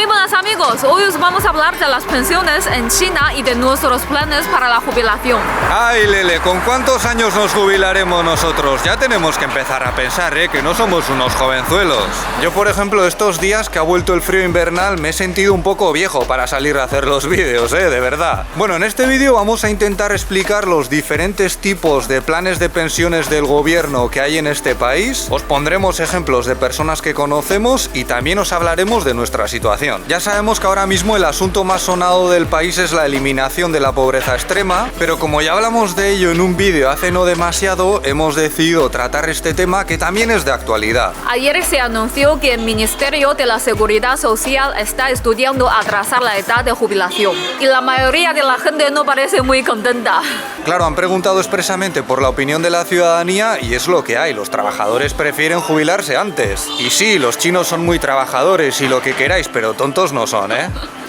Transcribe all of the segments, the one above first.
Muy buenas amigos, hoy os vamos a hablar de las pensiones en China y de nuestros planes para la jubilación. Ay, Lele, ¿con cuántos años nos jubilaremos nosotros? Ya tenemos que empezar a pensar, que no somos unos jovenzuelos. Yo, por ejemplo, estos días que ha vuelto el frío invernal me he sentido un poco viejo para salir a hacer los vídeos, de verdad. Bueno, en este vídeo vamos a intentar explicar los diferentes tipos de planes de pensiones del gobierno que hay en este país. Os pondremos ejemplos de personas que conocemos y también os hablaremos de nuestra situación. Ya sabemos que ahora mismo el asunto más sonado del país es la eliminación de la pobreza extrema, pero como ya hablamos de ello en un vídeo hace no demasiado, hemos decidido tratar este tema que también es de actualidad. Ayer se anunció que el Ministerio de la Seguridad Social está estudiando atrasar la edad de jubilación y la mayoría de la gente no parece muy contenta. Claro, han preguntado expresamente por la opinión de la ciudadanía y es lo que hay, los trabajadores prefieren jubilarse antes. Y sí, los chinos son muy trabajadores y lo que queráis, pero tontos no son,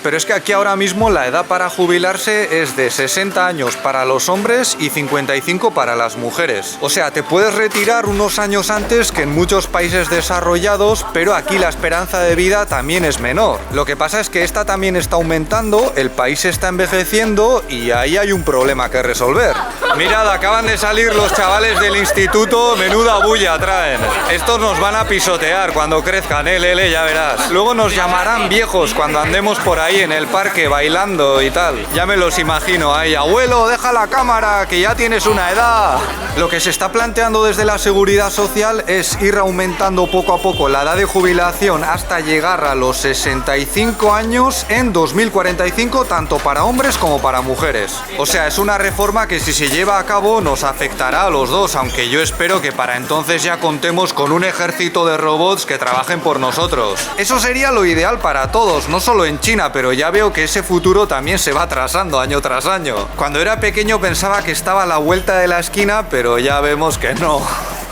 Pero es que aquí ahora mismo la edad para jubilarse es de 60 años para los hombres y 55 para las mujeres. O sea, te puedes retirar unos años antes que en muchos países desarrollados, pero aquí la esperanza de vida también es menor. Lo que pasa es que esta también está aumentando, el país está envejeciendo y ahí hay un problema que resolver. Mirad, acaban de salir los chavales del instituto, menuda bulla traen. Estos nos van a pisotear cuando crezcan, Lele, ya verás. Luego nos llamarán viejos cuando andemos por ahí en el parque bailando y tal. Ya me los imagino ahí, abuelo, deja la cámara, que ya tienes una edad. Lo que se está planteando desde la seguridad social es ir aumentando poco a poco la edad de jubilación hasta llegar a los 65 años en 2045, tanto para hombres como para mujeres. O sea, es una reforma que si se lleva a cabo nos afectará a los dos, aunque yo espero que para entonces ya contemos con un ejército de robots que trabajen por nosotros. Eso sería lo ideal para todos, no solo en China, pero ya veo que ese futuro también se va atrasando año tras año. Cuando era pequeño pensaba que estaba a la vuelta de la esquina, pero ya vemos que no.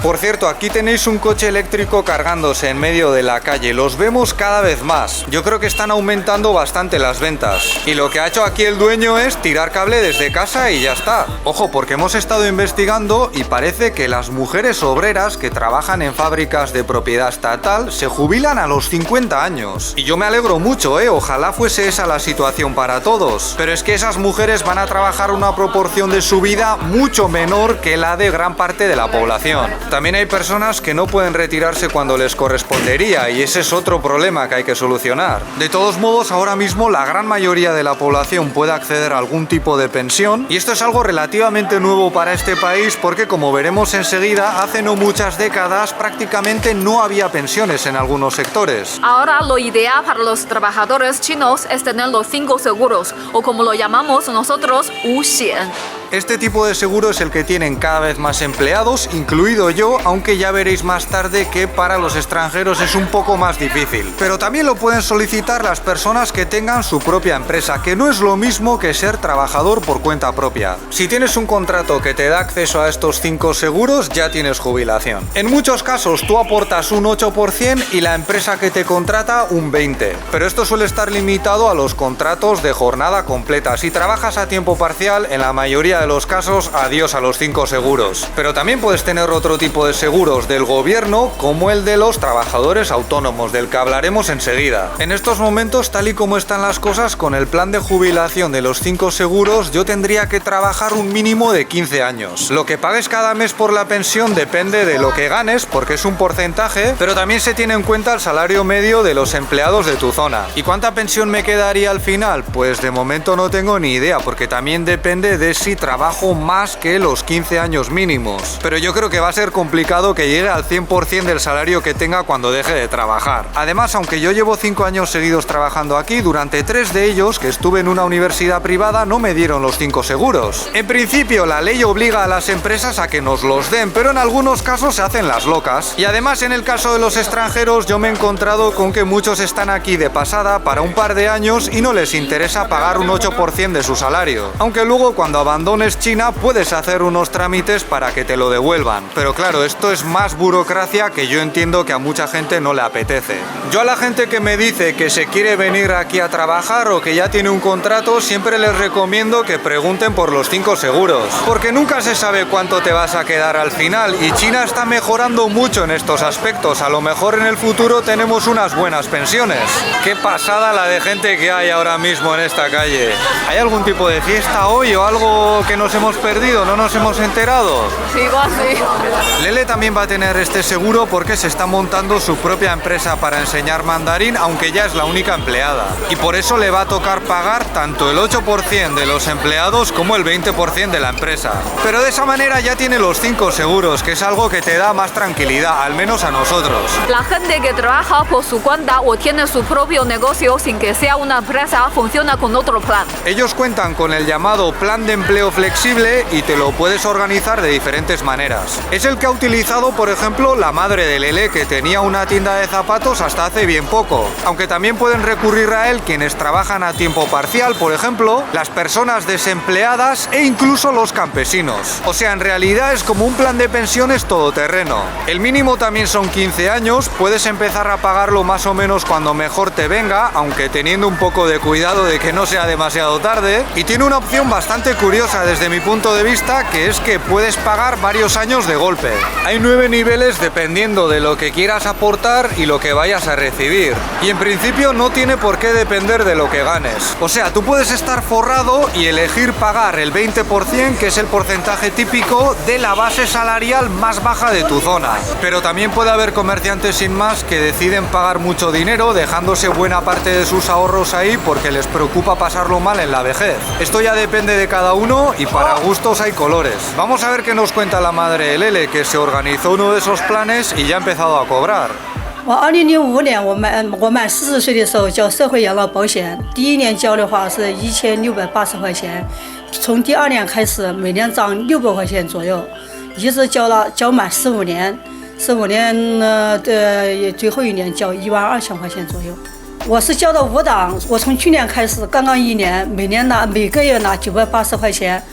Por cierto, aquí tenéis un coche eléctrico cargándose en medio de la calle. Los vemos cada vez más. Yo creo que están aumentando bastante las ventas. Y lo que ha hecho aquí el dueño es tirar cable desde casa y ya está. Ojo, porque hemos estado investigando y parece que las mujeres obreras que trabajan en fábricas de propiedad estatal se jubilan a los 50 años. Y yo me alegro mucho, ojalá fuese esa la situación para todos. Pero es que esas mujeres van a trabajar una proporción de su vida mucho menor que la de gran parte de la población. También hay personas que no pueden retirarse cuando les correspondería y ese es otro problema que hay que solucionar. De todos modos, ahora mismo la gran mayoría de la población puede acceder a algún tipo de pensión y esto es algo relativamente nuevo para este país porque, como veremos enseguida, hace no muchas décadas prácticamente no había pensiones en algunos sectores. Ahora lo ideal para los trabajadores chinos es tener los 5 seguros, o como lo llamamos nosotros, Wuxian. Este tipo de seguro es el que tienen cada vez más empleados, incluido yo, aunque ya veréis más tarde que para los extranjeros es un poco más difícil. Pero también lo pueden solicitar las personas que tengan su propia empresa, que no es lo mismo que ser trabajador por cuenta propia. Si tienes un contrato que te da acceso a estos 5 seguros, ya tienes jubilación. En muchos casos tú aportas un 8% y la empresa que te contrata un 20%. Pero esto suele estar limitado a los contratos de jornada completa. Si trabajas a tiempo parcial, en la mayoría de los casos, adiós a los 5 seguros. Pero también puedes tener otro tipo de seguros del gobierno, como el de los trabajadores autónomos, del que hablaremos enseguida. En estos momentos, tal y como están las cosas, con el plan de jubilación de los 5 seguros, yo tendría que trabajar un mínimo de 15 años. Lo que pagues cada mes por la pensión depende de lo que ganes, porque es un porcentaje, pero también se tiene en cuenta el salario medio de los empleados de tu zona. ¿Y cuánta pensión me quedaría al final? Pues de momento no tengo ni idea, porque también depende de si trabajo más que los 15 años mínimos. Pero yo creo que va a ser complicado que llegue al 100% del salario que tenga cuando deje de trabajar. Además, aunque yo llevo 5 años seguidos trabajando aquí, durante 3 de ellos, que estuve en una universidad privada, no me dieron los 5 seguros. En principio, la ley obliga a las empresas a que nos los den, pero en algunos casos se hacen las locas. Y además, en el caso de los extranjeros, yo me he encontrado con que muchos están aquí de pasada para un par de años y no les interesa pagar un 8% de su salario. Aunque luego, cuando abandonan perdones China, puedes hacer unos trámites para que te lo devuelvan. Pero claro, esto es más burocracia que yo entiendo que a mucha gente no le apetece. Yo a la gente que me dice que se quiere venir aquí a trabajar o que ya tiene un contrato, siempre les recomiendo que pregunten por los 5 seguros. Porque nunca se sabe cuánto te vas a quedar al final y China está mejorando mucho en estos aspectos. A lo mejor en el futuro tenemos unas buenas pensiones. Qué pasada la de gente que hay ahora mismo en esta calle. ¿Hay algún tipo de fiesta hoy o algo que nos hemos perdido? ¿No nos hemos enterado? Sí, igual sí. Lele también va a tener este seguro porque se está montando su propia empresa para enseñar mandarín, aunque ya es la única empleada. Y por eso le va a tocar pagar tanto el 8% de los empleados como el 20% de la empresa. Pero de esa manera ya tiene los 5 seguros, que es algo que te da más tranquilidad, al menos a nosotros. La gente que trabaja por su cuenta o tiene su propio negocio sin que sea una empresa funciona con otro plan. Ellos cuentan con el llamado plan de empleo flexible y te lo puedes organizar de diferentes maneras. Es el que ha utilizado, por ejemplo, la madre de Lele, que tenía una tienda de zapatos hasta hace bien poco. Aunque también pueden recurrir a él quienes trabajan a tiempo parcial, por ejemplo, las personas desempleadas e incluso los campesinos. O sea, en realidad es como un plan de pensiones todoterreno. El mínimo también son 15 años, puedes empezar a pagarlo más o menos cuando mejor te venga, aunque teniendo un poco de cuidado de que no sea demasiado tarde. Y tiene una opción bastante curiosa desde mi punto de vista, que es que puedes pagar varios años de golpe. Hay 9 niveles dependiendo de lo que quieras aportar y lo que vayas a recibir. Y en principio no tiene por qué depender de lo que ganes. O sea, tú puedes estar forrado y elegir pagar el 20%, que es el porcentaje típico de la base salarial más baja de tu zona. Pero también puede haber comerciantes sin más que deciden pagar mucho dinero, dejándose buena parte de sus ahorros ahí porque les preocupa pasarlo mal en la vejez. Esto ya depende de cada uno y para gustos hay colores. Vamos a ver qué nos cuenta la madre de Lele, que se organizó uno de esos planes y ya ha empezado a cobrar. 我2005年我满40岁的时候交社会养老保险，第一年交的话是1680块钱，从第2年开始每年涨600块钱左右，一直交满15年，15年呢最后一年交12000块钱左右。我是交的5档，我从去年开始刚刚1年，每个月拿980块钱。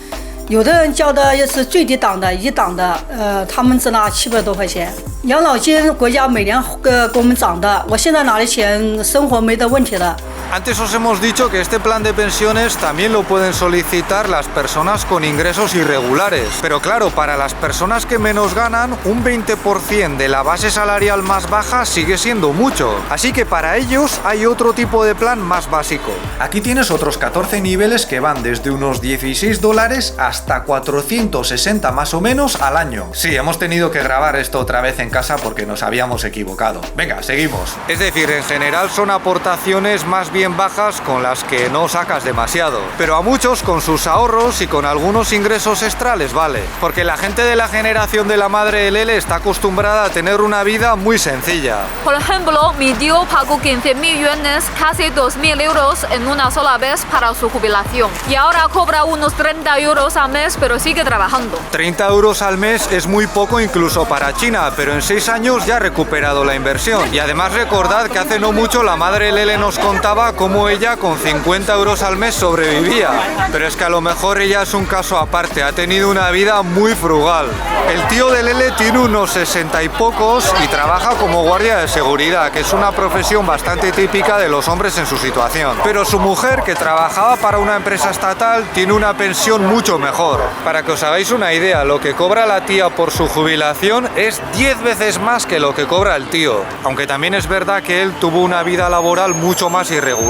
有的人交的也是最低档的1档的，他们只拿700多块钱。养老金国家每年给我们涨的，我现在拿的钱生活没得问题的。 Antes os hemos dicho que este plan de pensiones también lo pueden solicitar las personas con ingresos irregulares. Pero claro, para las personas que menos ganan, un 20% de la base salarial más baja sigue siendo mucho. Así que para ellos hay otro tipo de plan más básico. Aquí tienes otros 14 niveles que van desde unos $16 hasta 460 más o menos al año. Sí, hemos tenido que grabar esto otra vez en casa porque nos habíamos equivocado. Venga, seguimos. Es decir, en general son aportaciones más bien bajas con las que no sacas demasiado, pero a muchos con sus ahorros y con algunos ingresos extra les vale, porque la gente de la generación de la madre de Lele está acostumbrada a tener una vida muy sencilla. Por ejemplo, mi tío pagó 15.000 yuanes, casi 2.000 euros en una sola vez para su jubilación y ahora cobra unos 30 euros al mes, pero sigue trabajando. 30 euros al mes es muy poco incluso para China, pero en 6 años ya ha recuperado la inversión. Y además recordad que hace no mucho la madre de Lele nos contaba cómo ella con 50 euros al mes sobrevivía. Pero es que a lo mejor ella es un caso aparte, ha tenido una vida muy frugal. El tío de Lele tiene unos 60 y pocos y trabaja como guardia de seguridad, que es una profesión bastante típica de los hombres en su situación. Pero su mujer, que trabajaba para una empresa estatal, tiene una pensión mucho mejor. Para que os hagáis una idea, lo que cobra la tía por su jubilación es 10 veces más que lo que cobra el tío. Aunque también es verdad que él tuvo una vida laboral mucho más irregular.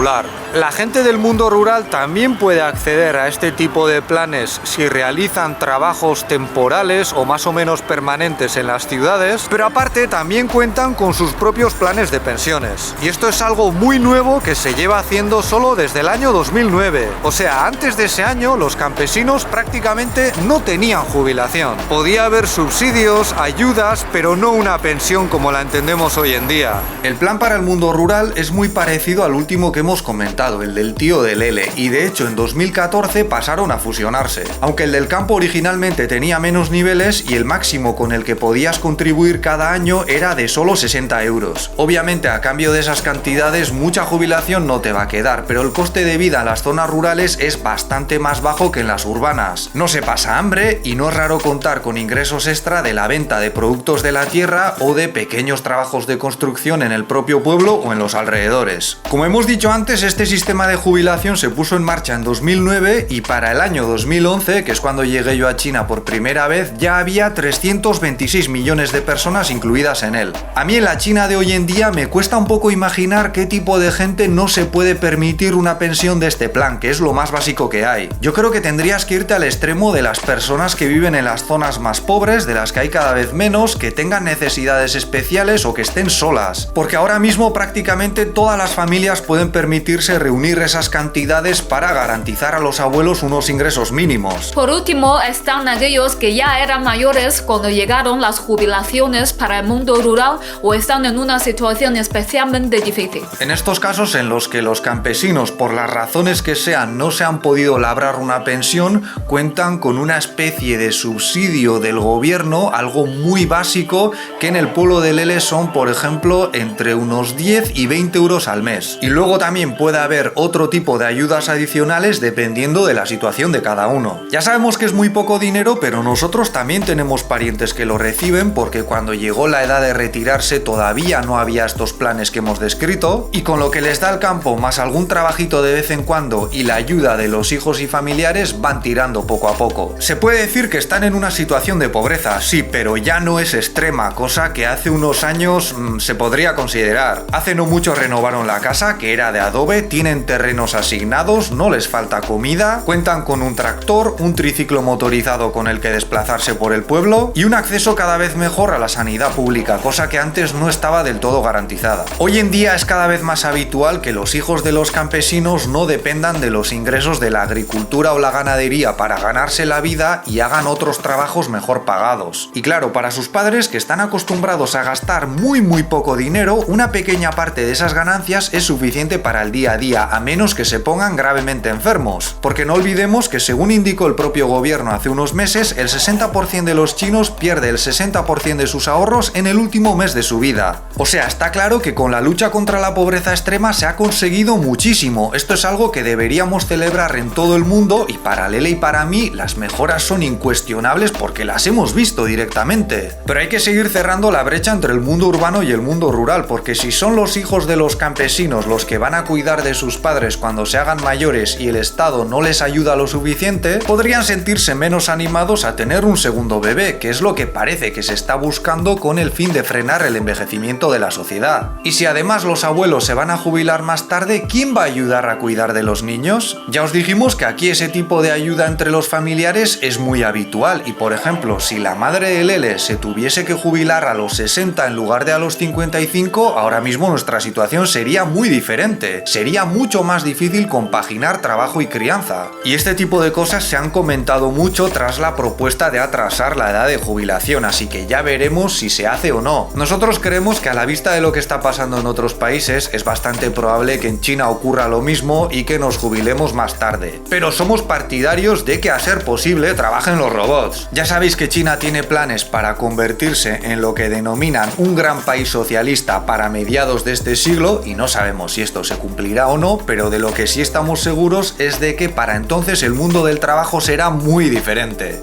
La gente del mundo rural también puede acceder a este tipo de planes si realizan trabajos temporales o más o menos permanentes en las ciudades, pero aparte también cuentan con sus propios planes de pensiones. Y esto es algo muy nuevo que se lleva haciendo solo desde el año 2009. O sea, antes de ese año los campesinos prácticamente no tenían jubilación. Podía haber subsidios, ayudas, pero no no una pensión como la entendemos hoy en día. El plan para el mundo rural es muy parecido al último que hemos comentado, el del tío de Lele, y de hecho en 2014 pasaron a fusionarse. Aunque el del campo originalmente tenía menos niveles y el máximo con el que podías contribuir cada año era de solo 60 euros. Obviamente a cambio de esas cantidades mucha jubilación no te va a quedar, pero el coste de vida en las zonas rurales es bastante más bajo que en las urbanas. No se pasa hambre y no es raro contar con ingresos extra de la venta de productos de la tierra o de pequeños trabajos de construcción en el propio pueblo o en los alrededores. Como hemos dicho antes, este sistema de jubilación se puso en marcha en 2009 y para el año 2011, que es cuando llegué yo a China por primera vez, ya había 326 millones de personas incluidas en él. A mí en la China de hoy en día me cuesta un poco imaginar qué tipo de gente no se puede permitir una pensión de este plan, que es lo más básico que hay. Yo creo que tendrías que irte al extremo de las personas que viven en las zonas más pobres, de las que hay cada vez menos, que tengan necesidades especiales o que estén solas. Porque ahora mismo prácticamente todas las familias pueden permitirse reunir esas cantidades para garantizar a los abuelos unos ingresos mínimos. Por último, están aquellos que ya eran mayores cuando llegaron las jubilaciones para el mundo rural o están en una situación especialmente difícil. En estos casos en los que los campesinos, por las razones que sean, no se han podido labrar una pensión, cuentan con una especie de subsidio del gobierno, algo muy básico, que en el pueblo de Lele son, por ejemplo, entre unos 10 y 20 euros al mes. Y luego también puede haber otro tipo de ayudas adicionales dependiendo de la situación de cada uno. Ya sabemos que es muy poco dinero, pero nosotros también tenemos parientes que lo reciben porque cuando llegó la edad de retirarse todavía no había estos planes que hemos descrito, y con lo que les da el campo más algún trabajito de vez en cuando y la ayuda de los hijos y familiares van tirando poco a poco. Se puede decir que están en una situación de pobreza, sí, pero ya no es extrema, cosa que hace unos años se podría considerar. Hace no mucho renovaron la casa, que era de adobe, tienen terrenos asignados, no les falta comida, cuentan con un tractor, un triciclo motorizado con el que desplazarse por el pueblo y un acceso cada vez mejor a la sanidad pública, cosa que antes no estaba del todo garantizada. Hoy en día es cada vez más habitual que los hijos de los campesinos no dependan de los ingresos de la agricultura o la ganadería para ganarse la vida y hagan otros trabajos mejor pagados. Y claro, para sus padres, que están acostumbrados a gastar muy poco dinero, una pequeña parte de esas ganancias es suficiente para el día a día, a menos que se pongan gravemente enfermos. Porque no olvidemos que, según indicó el propio gobierno hace unos meses, el 60% de los chinos pierde el 60% de sus ahorros en el último mes de su vida. O sea, está claro que con la lucha contra la pobreza extrema se ha conseguido muchísimo. Esto es algo que deberíamos celebrar en todo el mundo y para Lele y para mí las mejoras son incuestionables porque las hemos visto directamente. Pero hay que seguir cerrando la brecha entre el mundo urbano y el mundo rural, porque si son los hijos de los campesinos los que van a cuidar de sus padres cuando se hagan mayores y el Estado no les ayuda lo suficiente, podrían sentirse menos animados a tener un segundo bebé, que es lo que parece que se está buscando con el fin de frenar el envejecimiento de la sociedad. Y si además los abuelos se van a jubilar más tarde, ¿quién va a ayudar a cuidar de los niños? Ya os dijimos que aquí ese tipo de ayuda entre los familiares es muy habitual y, por ejemplo, si la madre de Lele se tuviese que jubilar a los 60 en lugar de a los 55, ahora mismo nuestra situación sería muy diferente. Sería mucho más difícil compaginar trabajo y crianza. Y este tipo de cosas se han comentado mucho tras la propuesta de atrasar la edad de jubilación, así que ya veremos si se hace o no. Nosotros creemos que a la vista de lo que está pasando en otros países, es bastante probable que en China ocurra lo mismo y que nos jubilemos más tarde. Pero somos partidarios de que, a ser posible, trabajen los robots. Ya sabéis que China tiene planes para convertirse en lo que denominan un gran país socialista para mediados de este siglo y no sabemos si esto se cumplirá o no, pero de lo que sí estamos seguros es de que para entonces el mundo del trabajo será muy diferente.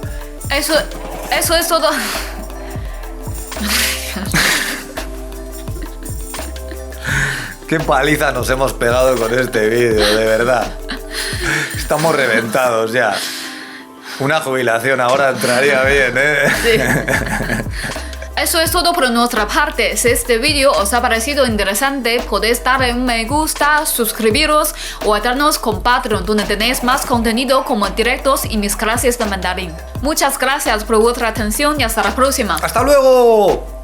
Eso es todo. Qué paliza nos hemos pegado con este vídeo, de verdad. Estamos reventados ya. Una jubilación ahora entraría bien, ¿eh? Sí. Eso es todo por nuestra parte. Si este vídeo os ha parecido interesante, podéis darle un me gusta, suscribiros o darnos con Patreon, donde tenéis más contenido como directos y mis clases de mandarín. Muchas gracias por vuestra atención y hasta la próxima. ¡Hasta luego!